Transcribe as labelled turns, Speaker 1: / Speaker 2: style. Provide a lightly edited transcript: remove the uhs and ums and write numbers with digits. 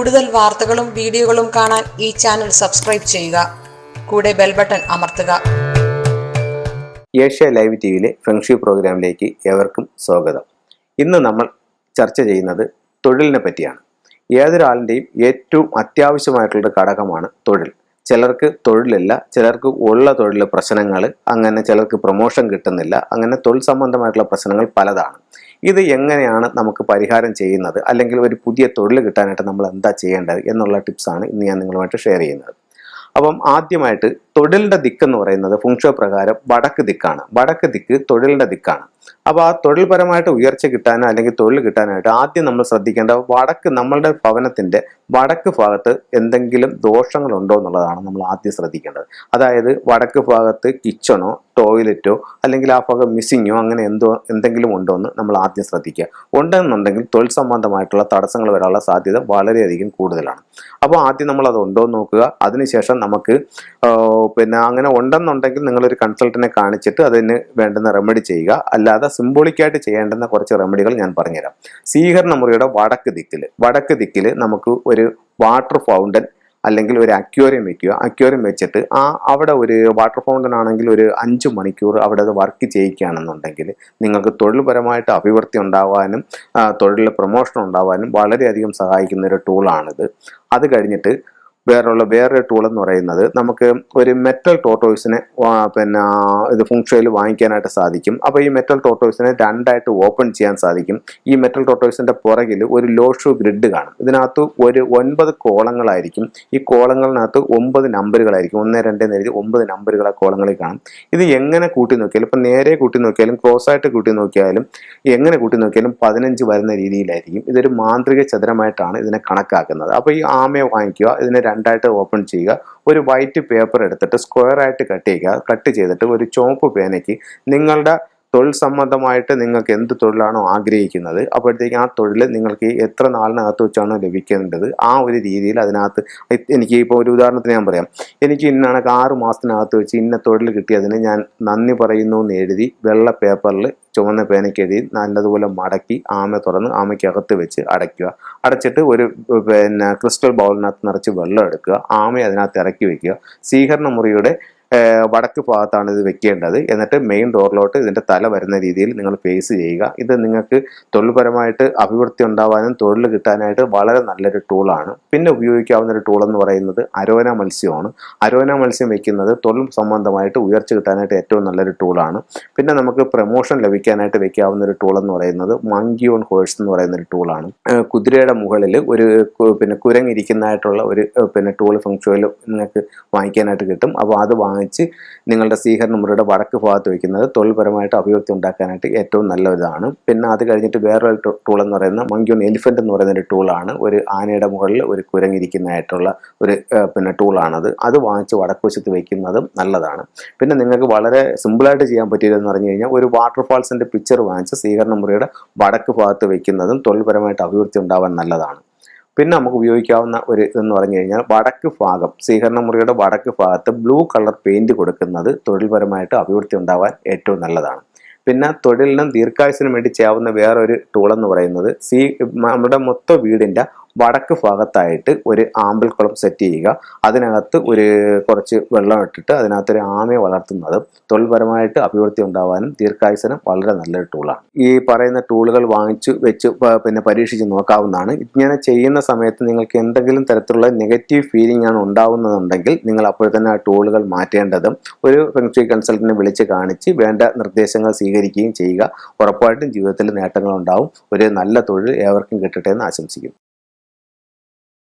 Speaker 1: കൂടുതൽ വാർത്തകളും വീഡിയോകളും കാണാൻ ഈ ചാനൽ സബ്സ്ക്രൈബ് ചെയ്യുക. കൂടെ ബെൽ ബട്ടൺ അമർത്തുക.
Speaker 2: ഏഷ്യ ലൈവ് ടിവിയിലെ ഫെങ്ഷി പ്രോഗ്രാമിലേക്ക് ഏവർക്കും സ്വാഗതം. ഇന്ന് നമ്മൾ ചർച്ച ചെയ്യുന്നത് തൊഴിലിനെ പറ്റിയാണ്. ഏതൊരാളിൻ്റെയും ഏറ്റവും അത്യാവശ്യമായിട്ടുള്ള ഘടകമാണ് തൊഴിൽ. ചിലർക്ക് തൊഴിലില്ല, ചിലർക്ക് ഉള്ള തൊഴിൽ പ്രശ്നങ്ങൾ, അങ്ങനെ ചിലർക്ക് പ്രൊമോഷൻ കിട്ടുന്നില്ല, അങ്ങനെ തൊഴിൽ സംബന്ധമായിട്ടുള്ള പ്രശ്നങ്ങൾ പലതാണ്. ഇത് എങ്ങനെയാണ് നമുക്ക് പരിഹാരം ചെയ്യുന്നത്, അല്ലെങ്കിൽ ഒരു പുതിയ തൊഴിൽ കിട്ടാനായിട്ട് നമ്മൾ എന്താ ചെയ്യേണ്ടത് എന്നുള്ള ടിപ്സാണ് ഇന്ന് ഞാൻ നിങ്ങളുമായിട്ട് ഷെയർ ചെയ്യുന്നത്. അപ്പം ആദ്യമായിട്ട് തൊഴിലിൻ്റെ ദിക്കെന്ന് പറയുന്നത് ഫുങ്ഷോ പ്രകാരം വടക്ക് ദിക്കാണ്. വടക്ക് ദിക്ക് തൊഴിലിൻ്റെ ദിക്കാണ്. അപ്പോൾ ആ തൊഴിൽപരമായിട്ട് ഉയർച്ച കിട്ടാനോ അല്ലെങ്കിൽ തൊഴിൽ കിട്ടാനായിട്ട് ആദ്യം നമ്മൾ ശ്രദ്ധിക്കേണ്ട വടക്ക്, നമ്മളുടെ ഭവനത്തിൻ്റെ വടക്ക് ഭാഗത്ത് എന്തെങ്കിലും ദോഷങ്ങളുണ്ടോ എന്നുള്ളതാണ് നമ്മൾ ആദ്യം ശ്രദ്ധിക്കേണ്ടത്. അതായത് വടക്ക് ഭാഗത്ത് കിച്ചണോ ടോയ്ലറ്റോ അല്ലെങ്കിൽ ആ ഭാഗം മിസ്സിങ്ങോ അങ്ങനെ എന്തെങ്കിലും ഉണ്ടോ എന്ന് നമ്മൾ ആദ്യം ശ്രദ്ധിക്കുക. ഉണ്ടെന്നുണ്ടെങ്കിൽ തൊഴിൽ സംബന്ധമായിട്ടുള്ള തടസ്സങ്ങൾ വരാനുള്ള സാധ്യത വളരെയധികം കൂടുതലാണ്. അപ്പോൾ ആദ്യം നമ്മൾ അത് ഉണ്ടോ എന്ന് നോക്കുക. അതിനുശേഷം നമുക്ക് അങ്ങനെ ഉണ്ടെന്നുണ്ടെങ്കിൽ നിങ്ങളൊരു കൺസൾട്ടന്റിനെ കാണിച്ചിട്ട് അതിന് വേണ്ടുന്ന റെമഡി ചെയ്യുക. അല്ലാതെ സിംബോളിക്കായിട്ട് ചെയ്യേണ്ടുന്ന കുറച്ച് റെമഡികൾ ഞാൻ പറഞ്ഞുതരാം. സ്വീകരണ മുറിയുടെ വടക്ക് ദിക്കിൽ നമുക്ക് ഒരു വാട്ടർ ഫൗണ്ടൻ അല്ലെങ്കിൽ ഒരു അക്വേറിയം വെക്കുക. അക്വേറിയം വെച്ചിട്ട് അവിടെ ഒരു വാട്ടർ ഫൗണ്ടൻ ആണെങ്കിൽ ഒരു 5 മണിക്കൂർ അവിടെ അത് വർക്ക് ചെയ്യിക്കുകയാണെന്നുണ്ടെങ്കിൽ നിങ്ങൾക്ക് തൊഴിൽപരമായിട്ട് അഭിവൃദ്ധി ഉണ്ടാവാനും തൊഴിലിൽ പ്രൊമോഷൻ ഉണ്ടാവാനും വളരെയധികം സഹായിക്കുന്ന ഒരു ടൂളാണിത്. അത് കഴിഞ്ഞിട്ട് വേറൊരു ടൂൾ എന്ന് പറയുന്നത് നമുക്ക് ഒരു മെറ്റൽ ടോർട്ടോയ്സിനെ ഇത് ഫുങ്ഷോയിൽ വാങ്ങിക്കാനായിട്ട് സാധിക്കും. അപ്പോൾ ഈ മെറ്റൽ ടോർട്ടോയ്സിനെ രണ്ടായിട്ട് ഓപ്പൺ ചെയ്യാൻ സാധിക്കും. ഈ മെറ്റൽ ടോർട്ടോയ്സിൻ്റെ പുറകിൽ ഒരു ലോ ഷൂ ഗ്രിഡ് കാണും. ഇതിനകത്ത് ഒരു 9 കോളങ്ങളായിരിക്കും. ഈ കോളങ്ങളിനകത്ത് 9 നമ്പറുകളായിരിക്കും. 1, 2 എന്ന് എഴുതി 9 നമ്പറുകൾ ആ കോളങ്ങളിൽ കാണും. ഇത് എങ്ങനെ കൂട്ടി നോക്കിയാലും, ഇപ്പം നേരെ കൂട്ടി നോക്കിയാലും ക്രോസ് ആയിട്ട് കൂട്ടി നോക്കിയാലും എങ്ങനെ കൂട്ടി നോക്കിയാലും 15 വരുന്ന രീതിയിലായിരിക്കും. ഇതൊരു മാന്ത്രിക ചതുരമായിട്ടാണ് ഇതിനെ കണക്കാക്കുന്നത്. അപ്പോൾ ഈ ആമയെ വാങ്ങിക്കുക, ഇതിനെ രണ്ടായിട്ട് ഓപ്പൺ ചെയ്യുക. ഒരു വൈറ്റ് പേപ്പർ എടുത്തിട്ട് സ്ക്വയർ ആയിട്ട് കട്ട് ചെയ്തിട്ട് ഒരു ചുവപ്പ് പേനയ്ക്ക് നിങ്ങളുടെ തൊഴിൽ സംബന്ധമായിട്ട് നിങ്ങൾക്ക് എന്ത് തൊഴിലാണോ ആഗ്രഹിക്കുന്നത്, അപ്പോഴത്തേക്ക് ആ തൊഴിൽ നിങ്ങൾക്ക് എത്ര നാളിനകത്ത് വെച്ചാണോ ലഭിക്കേണ്ടത് ആ ഒരു രീതിയിൽ അതിനകത്ത്, എനിക്ക് ഇപ്പോൾ ഒരു ഉദാഹരണത്തിന് ഞാൻ പറയാം, എനിക്ക് ഇന്നാണ് 6 മാസത്തിനകത്ത് വെച്ച് ഇന്ന തൊഴിൽ കിട്ടിയതിന് ഞാൻ നന്ദി പറയുന്നു എന്ന് എഴുതി വെള്ള പേപ്പറിൽ ചുവന്ന പേനയ്ക്ക് എഴുതി നല്ലതുപോലെ മടക്കി ആമ തുറന്ന് ആമയ്ക്കകത്ത് വെച്ച് അടച്ചിട്ട് ഒരു ക്രിസ്റ്റൽ ബൗളിനകത്ത് നിറച്ച് വെള്ളം എടുക്കുക. ആമയെ അതിനകത്ത് ഇറക്കി വെക്കുക. സ്വീകരണ മുറിയുടെ വടക്ക് ഭാഗത്താണ് ഇത് വെക്കേണ്ടത്. എന്നിട്ട് മെയിൻ ഡോറിലോട്ട് ഇതിൻ്റെ തല വരുന്ന രീതിയിൽ നിങ്ങൾ ഫേസ് ചെയ്യുക. ഇത് നിങ്ങൾക്ക് തൊഴിൽപരമായിട്ട് അഭിവൃദ്ധി ഉണ്ടാവാനും തൊഴിൽ കിട്ടാനായിട്ട് വളരെ നല്ലൊരു ടൂളാണ്. പിന്നെ ഉപയോഗിക്കാവുന്ന ഒരു ടൂൾ എന്ന് പറയുന്നത് അരോന മത്സ്യമാണ്. അരോന മത്സ്യം വെക്കുന്നത് തൊഴിൽ സംബന്ധമായിട്ട് ഉയർച്ച കിട്ടാനായിട്ട് ഏറ്റവും നല്ലൊരു ടൂളാണ്. പിന്നെ നമുക്ക് പ്രൊമോഷൻ ലഭിക്കാനായിട്ട് വെക്കാവുന്ന ഒരു ടൂൾ എന്ന് പറയുന്നത് മങ്കി ഓൺ ഹോഴ്സ് എന്ന് പറയുന്ന ഒരു ടൂളാണ്. കുതിരയുടെ മുകളിൽ ഒരു കുരങ്ങിരിക്കുന്നതായിട്ടുള്ള ഒരു ടൂൾ ഫംഗ്ഷനിൽ നിങ്ങൾക്ക് വാങ്ങിക്കാനായിട്ട് കിട്ടും. അപ്പോൾ അത് നിങ്ങളുടെ സ്വീകരണ മുറിയുടെ വടക്ക് ഭാഗത്ത് വയ്ക്കുന്നത് തൊഴിൽപരമായിട്ട് അഭിവൃദ്ധി ഉണ്ടാക്കാനായിട്ട് ഏറ്റവും നല്ലതാണ്. പിന്നെ അത് കഴിഞ്ഞിട്ട് വേറൊരു ടൂൾ എന്ന് പറയുന്നത് മങ്കി ഓൺ എലിഫന്റ് എന്ന് പറയുന്ന ഒരു ടൂളാണ്. ഒരു ആനയുടെ മുകളിൽ ഒരു കുരങ്ങിരിക്കുന്നതായിട്ടുള്ള ഒരു ടൂളാണത്. അത് വാങ്ങിച്ച് വടക്ക് വശത്ത് വയ്ക്കുന്നതും നല്ലതാണ്. പിന്നെ നിങ്ങൾക്ക് വളരെ സിമ്പിളായിട്ട് ചെയ്യാൻ പറ്റിയതെന്ന് പറഞ്ഞു കഴിഞ്ഞാൽ ഒരു വാട്ടർഫാൾസിൻ്റെ പിക്ചർ വാങ്ങിച്ച് സ്വീകരണ മുറിയുടെ വടക്ക് ഭാഗത്ത് വയ്ക്കുന്നതും തൊഴിൽപരമായിട്ട് അഭിവൃദ്ധി ഉണ്ടാവാൻ നല്ലതാണ്. പിന്നെ നമുക്ക് ഉപയോഗിക്കാവുന്ന ഒരു ഇതെന്ന് പറഞ്ഞു കഴിഞ്ഞാൽ വടക്ക് ഭാഗം, സ്വീകരണ മുറിയുടെ വടക്ക് ഭാഗത്ത് ബ്ലൂ കളർ പെയിന്റ് കൊടുക്കുന്നത് തൊഴിൽപരമായിട്ട് അഭിവൃദ്ധി ഉണ്ടാവാൻ ഏറ്റവും നല്ലതാണ്. പിന്നെ തൊഴിലിനും ദീർഘായുസിനും വേണ്ടി ചെയ്യാവുന്ന വേറൊരു ടൂളെന്ന് പറയുന്നത് നമ്മുടെ മൊത്തം വീടിൻ്റെ വടക്ക് ഭാഗത്തായിട്ട് ഒരു ആമ്പൽക്കുളം സെറ്റ് ചെയ്യുക. അതിനകത്ത് കുറച്ച് വെള്ളം ഇട്ടിട്ട് അതിനകത്തൊരു ആമയെ വളർത്തുന്നതും തൊഴിൽപരമായിട്ട് അഭിവൃദ്ധി ഉണ്ടാവാനും ദീർഘായുസിനും വളരെ നല്ലൊരു ടൂളാണ്. ഈ പറയുന്ന ടൂളുകൾ വാങ്ങിച്ചു വെച്ച് പരീക്ഷിച്ച് നോക്കാവുന്നതാണ്. ഇങ്ങനെ ചെയ്യുന്ന സമയത്ത് നിങ്ങൾക്ക് എന്തെങ്കിലും തരത്തിലുള്ള നെഗറ്റീവ് ഫീലിംഗ് ആണ് ഉണ്ടാവുന്നതുണ്ടെങ്കിൽ നിങ്ങൾ അപ്പോൾ തന്നെ ആ ടൂളുകൾ മാറ്റേണ്ടതും ഒരു ഫെങ്ഷി കൺസൾട്ടന്റിനെ വിളിച്ച് കാണിച്ച് വേണ്ട നിർദ്ദേശങ്ങൾ സ്വീകരിക്കുകയും ചെയ്യുക. ഉറപ്പായിട്ടും ജീവിതത്തിൽ നേട്ടങ്ങൾ ഉണ്ടാവും. ഒരു നല്ല തൊഴിൽ ഏവർക്കും കിട്ടട്ടെ എന്ന് ആശംസിക്കുന്നു.